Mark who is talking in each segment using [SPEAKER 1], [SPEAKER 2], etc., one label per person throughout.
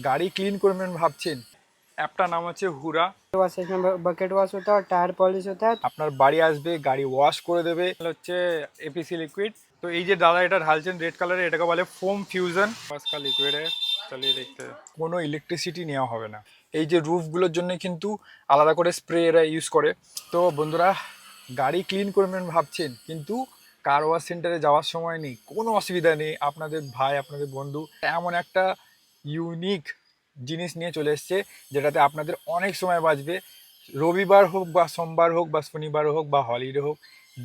[SPEAKER 1] গাড়ি ক্লিন করবেন ভাবছেন, অ্যাপটার নাম হচ্ছে হুরা।
[SPEAKER 2] वॉश इसमें बकेट वॉश होता है और टायर पॉलिश होता है।
[SPEAKER 1] আপনার বাড়ি আসবে, গাড়ি ওয়াশ করে দেবে। হচ্ছে এপিসি লিকুইড। তো এই যে দাদা এটা ঢালছেন রেড কালারে, এটাকে বলে ফোম ফিউজন ফার্স্ট কা লিকুইড। চালিয়ে দেখতে কোনো ইলেকট্রিসিটি নেওয়া হবে না। এই যে রুফগুলোর জন্য কিন্তু আলাদা করে স্প্রে এরা ইউজ করে। তো বন্ধুরা, গাড়ি ক্লিন করবেন ভাবছেন কিন্তু কার ওয়াশ সেন্টারে যাওয়ার সময় নেই, কোনো অসুবিধা নেই। আপনাদের ভাই, আপনাদের বন্ধু এমন একটা ইউনিক জিনিস নিয়ে চলে এসছে যেটাতে আপনাদের অনেক সময় বাঁচবে। রবিবার হোক বা সোমবার হোক বা শনিবার হোক বা হলিডে হোক,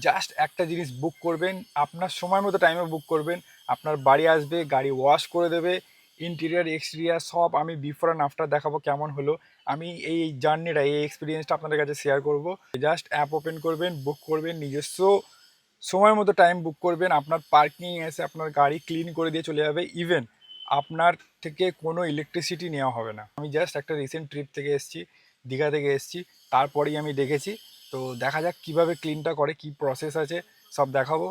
[SPEAKER 1] জাস্ট একটা জিনিস বুক করবেন, আপনার সময় মতো টাইমে বুক করবেন, আপনার বাড়ি আসবে, গাড়ি ওয়াশ করে দেবে, ইন্টেরিয়ার এক্সটেরিয়ার সব। আমি বিফোর অ্যান্ড আফটার দেখাবো কেমন হলো। আমি এই জার্নিটা, এই এক্সপিরিয়েন্সটা আপনাদের কাছে শেয়ার করব। জাস্ট অ্যাপ ওপেন করবেন, বুক করবেন, নিজস্ব সময় মতো টাইম বুক করবেন, আপনার পার্কিং এসে আপনার গাড়ি ক্লিন করে দিয়ে চলে যাবে। ইভেন আপনার থেকে কোনো ইলেকট্রিসিটি নেওয়া হবে না। আমি জাস্ট একটা রিসেন্ট ট্রিপ থেকে এসেছি, দীঘা থেকে এসেছি, তারপরেই আমি দেখেছি। তো দেখা যাক কিভাবে ক্লিনটা করে, কি প্রসেস আছে, সব দেখাবো।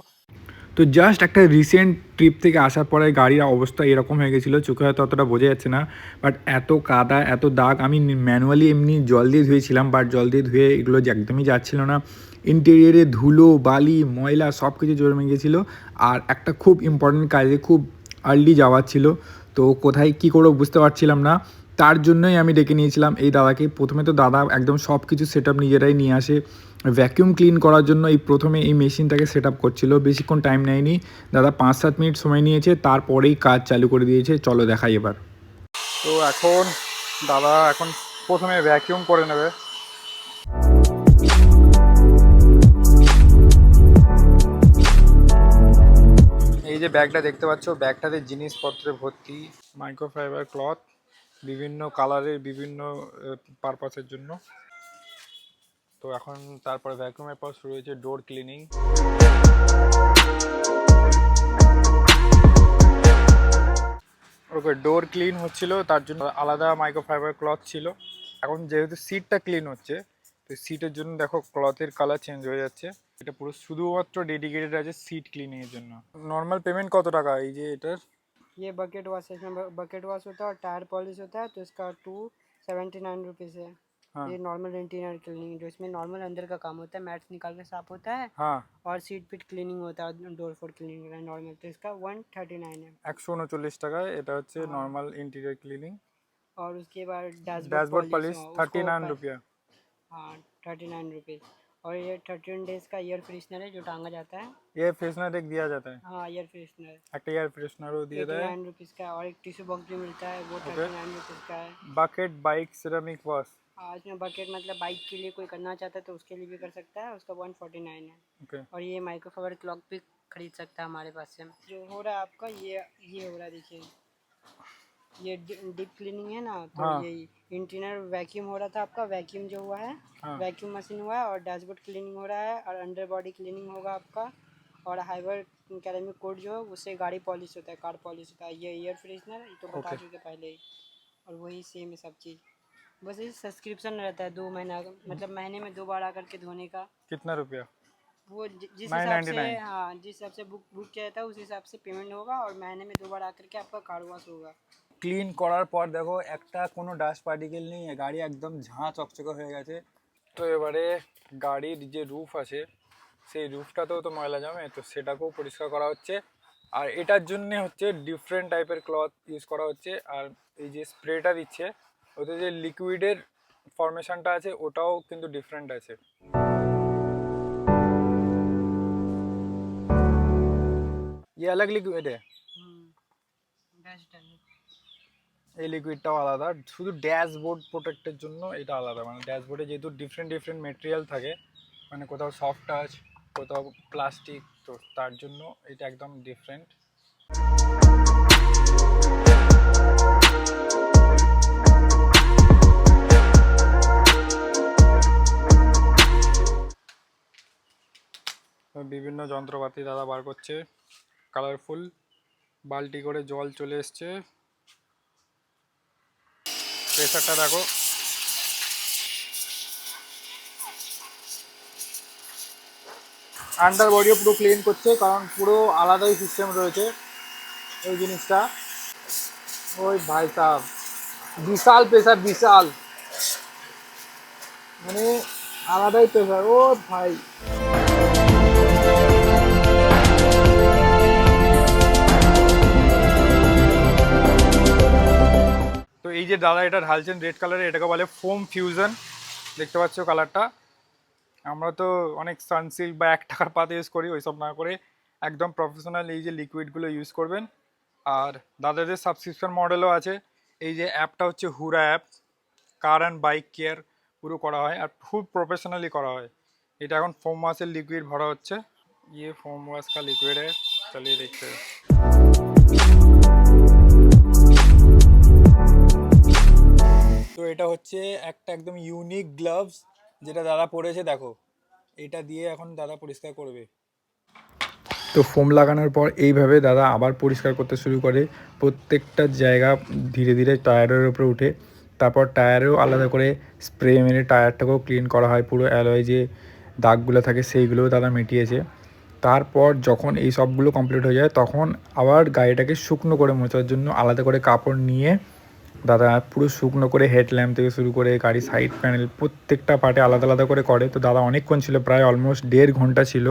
[SPEAKER 1] তো জাস্ট একটা রিসেন্ট ট্রিপ থেকে আসার পরে গাড়ির অবস্থা এরকম হয়ে গেছিলো, চোখে হয়তো অতটা বোঝা যাচ্ছে না, বাট এত কাদা, এত দাগ। আমি ম্যানুয়ালি এমনি জল দিয়ে ধুয়েছিলাম, বাট জল দিয়ে ধুয়ে এগুলো যে একদমই যাচ্ছিল না। ইন্টেরিয়ারে ধুলো, বালি, ময়লা সব কিছু জমে গেছিলো। আর একটা খুব ইম্পর্টেন্ট কাজে খুব আর্লি যাওয়ার ছিল, তো কোথায় কী করবো বুঝতে পারছিলাম না। তার জন্যই আমি ডেকে নিয়েছিলাম এই দাদাকে। প্রথমে তো দাদা একদম সব কিছু সেট আপ নিজেরাই নিয়ে আসে। ভ্যাকিউম ক্লিন করার জন্য প্রথমে এই মেশিনটাকে সেট আপ করছিলো, বেশিক্ষণ টাইম নেয়নি দাদা, 5-7 মিনিট সময় নিয়েছে, তারপরেই কাজ চালু করে দিয়েছে। চলো দেখাই এবার। তো এখন দাদা প্রথমে ভ্যাকিউম করে নেবে। এই যে ব্যাগটা দেখতে পাচ্ছ, ব্যাগটাতে জিনিসপত্রে ভর্তি, মাইক্রোফাইবার ক্লথ, বিভিন্ন কালারের, বিভিন্ন পারপাসের জন্য। তো এখন তারপরে ভ্যাকুমের পর শুরু হয়েছে ডোর ক্লিনিং। ওকে, ডোর ক্লিন হচ্ছিল, তার জন্য আলাদা মাইক্রোফাইবার ক্লথ ছিল। এখন যেহেতু সিটটা ক্লিন হচ্ছে, তো সিটের জন্য দেখো ক্লথের কালার চেঞ্জ হয়ে যাচ্ছে। এটা পুরো শুধুমাত্র ডেডিকেটেড আছে সিট ক্লিনিংয়ের জন্য। নর্মাল পেমেন্ট কত টাকা এই যে এটার?
[SPEAKER 2] ये बकेट वॉश है, इसमें बकेट वॉश होता है और टायर पॉलिश होता है, तो इसका 279 रुपीज़ है।
[SPEAKER 1] हाँ
[SPEAKER 2] ये नॉर्मल इंटीरियर क्लीनिंग, जो इसमें नॉर्मल अंदर का काम होता है, मैट्स निकाल के साफ होता है
[SPEAKER 1] हाँ,
[SPEAKER 2] और सीट पिट क्लीनिंग होता है, डोर फोर क्लीनिंग नॉर्मल, तो इसका 139 है।
[SPEAKER 1] 139 টাকায় এটা হচ্ছে
[SPEAKER 2] हाँ,
[SPEAKER 1] নর্মাল ইন্টেরিয়র ক্লিনিং।
[SPEAKER 2] और उसके बाद डैशबोर्ड
[SPEAKER 1] डैशबोर्ड
[SPEAKER 2] पॉलिश
[SPEAKER 1] पॉलिश
[SPEAKER 2] उसको
[SPEAKER 1] 39 रुपया।
[SPEAKER 2] हाँ 39 रुपीज़। और ये 13 डेज का एयर फ्रेशनर है जो टांगा जाता है।
[SPEAKER 1] ये फ्रेशनर एक दिया जाता है,
[SPEAKER 2] हाँ एयर फ्रेशनर
[SPEAKER 1] একটা এয়ার ফ্রেশনারও দিয়ে দেয়।
[SPEAKER 2] 89 रुपीज़ का है, और एक टिश्यू बॉक्स भी मिलता है वो
[SPEAKER 1] ओके।
[SPEAKER 2] 39 रुपीज़ का है।
[SPEAKER 1] Bucket bike ceramic wash.
[SPEAKER 2] इसमें बकेट मतलब बाइक के लिए कोई करना चाहता है तो उसके लिए भी कर सकता है, उसका 149 है।
[SPEAKER 1] ओके।
[SPEAKER 2] और ये माइक्रोफाइबर क्लॉक भी खरीद सकता है हमारे पास से। जो हो रहा है आपका ये हो रहा है, देखिए ये डीप क्लीनिंग है ना, तो
[SPEAKER 1] हाँ
[SPEAKER 2] यही इंटीरियर वैक्यूम हो रहा था आपका, वैक्यूम जो हुआ है,
[SPEAKER 1] हाँ।
[SPEAKER 2] वैक्यूम मशीन हुआ है, और डैशबोर्ड क्लीनिंग हो रहा है, और अंडर बॉडी क्लीनिंग होगा आपका, और हाइबर कैरेमिक कोट जो है उससे गाड़ी पॉलिश होता है, कार पॉलिश होता है। ये एयर फ्रेशनर ये तो बता
[SPEAKER 1] ओके।
[SPEAKER 2] चुके पहले ही। और वही सेम है सब चीज़, बस ये सब्सक्रिप्शन रहता है 2 महीना, मतलब महीने में 2 बार आकर के धोने का।
[SPEAKER 1] कितना रुपया?
[SPEAKER 2] वो जिस हिसाब से
[SPEAKER 1] 999।
[SPEAKER 2] हाँ जिस हिसाब से बुक किया जाता है उस हिसाब से पेमेंट होगा, और महीने में 2 बार आकर के आपका कार वॉश होगा।
[SPEAKER 1] ক্লিন করার পর দেখো একটা কোনো ডাস্ট পার্টিকেল নেই, গাড়ি একদম ঝাঁ চকচকে হয়ে গেছে। তো এবারে গাড়ির যে রুফ আছে সেই রুফটাতেও তো ময়লা জমে, তো সেটাকেও পরিষ্কার করা হচ্ছে। আর এটার জন্যে হচ্ছে ডিফারেন্ট টাইপের ক্লথ ইউজ করা হচ্ছে। আর এই যে স্প্রেটা দিচ্ছে ওতে যে লিকুইডের ফর্মেশনটা আছে ওটাও কিন্তু ডিফারেন্ট আছে। ये अलग लिक्विड है,
[SPEAKER 2] बेस्ट है।
[SPEAKER 1] এই লিকুইডটাও আলাদা, শুধু ড্যাশবোর্ড প্রোটেক্টের জন্য এটা আলাদা। মানে ড্যাশবোর্ডে যেহেতু ডিফারেন্ট ডিফারেন্ট মেটেরিয়াল থাকে, মানে কোথাও সফট টাচ, কোথাও প্লাস্টিক, তো তার জন্য এটা একদম ডিফারেন্ট। বিভিন্ন যন্ত্রপাতি দাদা বার করছে, কালারফুল বালতি করে জল চলে এসছে। প্রেসারটা দেখো, আন্ডার বডিও পুরো ক্লিন করছে, কারণ পুরো আলাদাই সিস্টেম রয়েছে এই জিনিসটা। ওই ভাই সাহেব বিশাল প্রেসার, বিশাল, মানে আলাদাই প্রেসার। ও ভাই, তো এই যে দাদা এটা ঢালছেন রেড কালারে, এটাকে বলে ফোম ফিউশন। দেখতে পাচ্ছ কালারটা। আমরা তো অনেক সানসিল্ক বা 1 টাকার পাতা ইউজ করি, ওইসব না করে একদম প্রফেশনাল এই যে লিকুইডগুলো ইউজ করবেন। আর দাদাদের সাবস্ক্রিপশন মডেলও আছে। এই যে অ্যাপটা হচ্ছে Hoora app, car and bike care পুরো করা হয় আর খুব প্রফেশনালি করা হয়। এটা এখন ফোম ওয়াশের লিকুইড ভরা হচ্ছে। ये फोम वॉश का लिक्विड है, चलिए देखते हैं। তো এটা হচ্ছে একটা একদম ইউনিক গ্লাভস যেটা দাদা পরেছে, দেখো এটা দিয়ে এখন দাদা পরিষ্কার করবে। তো ফোম লাগানোর পর এইভাবে দাদা আবার পরিষ্কার করতে শুরু করে, প্রত্যেকটা জায়গা ধীরে ধীরে টায়ারের উপরে উঠে। তারপর টায়ারেও আলাদা করে স্প্রে মেরে টায়ারটাকেও ক্লিন করা হয়, পুরো অ্যালয় যে দাগগুলো থাকে সেইগুলোও দাদা মিটিয়েছে। তারপর যখন এই সবগুলো কমপ্লিট হয়ে যায় তখন আবার গাড়িটাকে শুকনো করে মোছার জন্য আলাদা করে কাপড় নিয়ে দাদা পুরো শুকনো করে হেডল্যাম্প থেকে শুরু করে গাড়ি সাইড প্যানেল প্রত্যেকটা পার্টে আলাদা আলাদা করে করে। তো দাদা অনেকক্ষণ ছিল, প্রায় অলমোস্ট 1.5 ঘন্টা ছিল।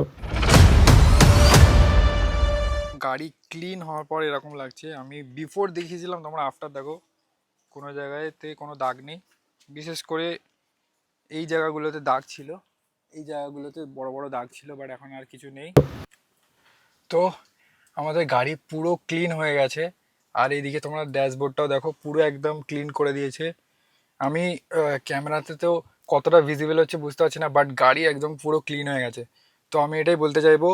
[SPEAKER 1] গাড়ি ক্লিন হওয়ার পর এরকম লাগছে। আমি বিফোর দেখিয়েছিলাম, তোমরা আফটার দেখো, কোনো জায়গায়তে কোনো দাগ নেই। বিশেষ করে এই জায়গাগুলোতে দাগ ছিল, এই জায়গাগুলোতে বড় বড় দাগ ছিল, বাট এখন আর কিছু নেই। তো আমাদের গাড়ি পুরো ক্লিন হয়ে গেছে। আর এইদিকে তোমরা ড্যাশবোর্ডটাও দেখো, পুরো একদম ক্লিন করে দিয়েছে। আমি ক্যামেরাতে তো কতটা ভিজিবল হচ্ছে বুঝতে পারছি না, বাট গাড়ি একদম পুরো ক্লিন হয়ে গেছে। তো আমি এটাই বলতে চাইবো,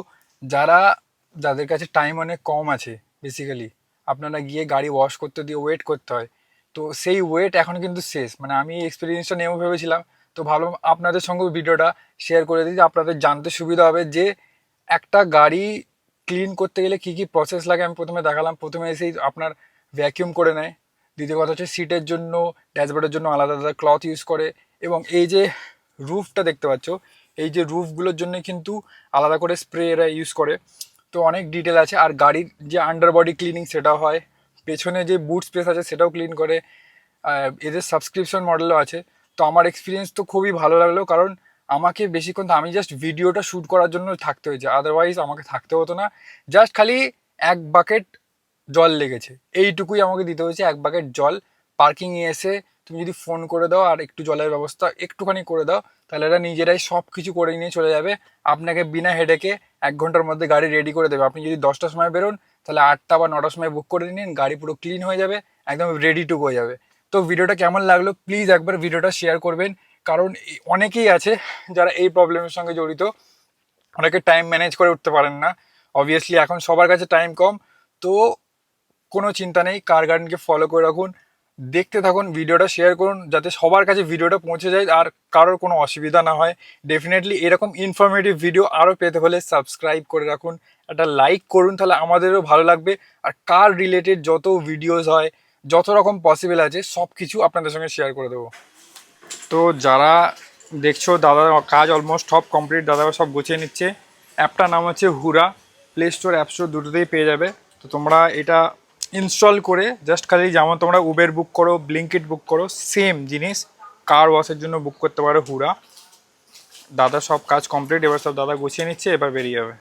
[SPEAKER 1] যাদের কাছে টাইম অনেক কম আছে, বেসিক্যালি আপনারা গিয়ে গাড়ি ওয়াশ করতে দিয়ে ওয়েট করতে হয়, তো সেই ওয়েট এখন কিন্তু শেষ। মানে আমি এই এক্সপিরিয়েন্সটা নেবো ভেবেছিলাম, তো ভালো আপনাদের সঙ্গে ভিডিওটা শেয়ার করে দিই, আপনাদের জানতে সুবিধা হবে যে একটা গাড়ি ক্লিন করতে গেলে কী কী প্রসেস লাগে। আমি প্রথমে দেখালাম, প্রথমে এসেই আপনার ভ্যাকিউম করে নেয়। দ্বিতীয় কথা হচ্ছে সিটের জন্য, ড্যাশবোর্ডের জন্য আলাদা আলাদা ক্লথ ইউজ করে। এবং এই যে রুফটা দেখতে পাচ্ছ, এই যে রুফগুলোর জন্য কিন্তু আলাদা করে স্প্রে এরা ইউজ করে। তো অনেক ডিটেল আছে। আর গাড়ির যে আন্ডার বডি ক্লিনিং সেটাও হয়, পেছনে যে বুট স্পেস আছে সেটাও ক্লিন করে। এদের সাবস্ক্রিপশন মডেলও আছে। তো আমার এক্সপিরিয়েন্স তো খুবই ভালো লাগলো, কারণ আমাকে বেশিক্ষণ আমি জাস্ট ভিডিওটা শ্যুট করার জন্য থাকতে হয়েছে, আদারওয়াইজ আমাকে থাকতে হতো না। জাস্ট খালি 1 বাকেট জল লেগেছে, এইটুকুই আমাকে দিতে হয়েছে, 1 বাকেট জল। পার্কিংয়ে এসে তুমি যদি ফোন করে দাও আর একটু জলের ব্যবস্থা একটুখানি করে দাও, তাহলে এরা নিজেরাই সব কিছু করে নিয়ে চলে যাবে। আপনাকে বিনা হেডেকে 1 ঘন্টার মধ্যে গাড়ি রেডি করে দেবে। আপনি যদি 10টার সময় বেরোন, তাহলে 8টা বা 9টার সময় বুক করে নিন, গাড়ি পুরো ক্লিন হয়ে যাবে, একদম রেডি টু হয়ে যাবে। তো ভিডিওটা কেমন লাগলো প্লিজ একবার ভিডিওটা শেয়ার করবেন, কারণ অনেকেই আছে যারা এই প্রবলেমের সঙ্গে জড়িত। অনেকে টাইম ম্যানেজ করে উঠতে পারেন না, অবভিয়াসলি এখন সবার কাছে টাইম কম। তো কোনো চিন্তা নেই, কার গার্ডেনকে ফলো করে রাখুন, দেখতে থাকুন, ভিডিওটা শেয়ার করুন যাতে সবার কাছে ভিডিওটা পৌঁছে যায় আর কারোর কোনো অসুবিধা না হয়। ডেফিনেটলি এরকম ইনফরমেটিভ ভিডিও আরও পেতে হলে সাবস্ক্রাইব করে রাখুন, একটা লাইক করুন, তাহলে আমাদেরও ভালো লাগবে। আর কার রিলেটেড যত ভিডিওস হয়, যত রকম পসিবল আছে সব কিছু আপনাদের সঙ্গে শেয়ার করে দেবো। তো যারা দেখছো, দাদা কাজ অলমোস্ট সব কমপ্লিট, দাদা সব গুছিয়ে নিচ্ছে। অ্যাপটার নাম হচ্ছে হুরা, প্লে স্টোর অ্যাপ স্টোর দুটোতেই পেয়ে যাবে। তো তোমরা এটা ইনস্টল করে জাস্ট খালি যেমন তোমরা উবের বুক করো, ব্লিঙ্কিট বুক করো, সেম জিনিস কার ওয়াশের জন্য বুক করতে পারো হুরা। দাদা সব কাজ কমপ্লিট, এবার সব দাদা গুছিয়ে নিচ্ছে, এবার বেরিয়ে যাবে।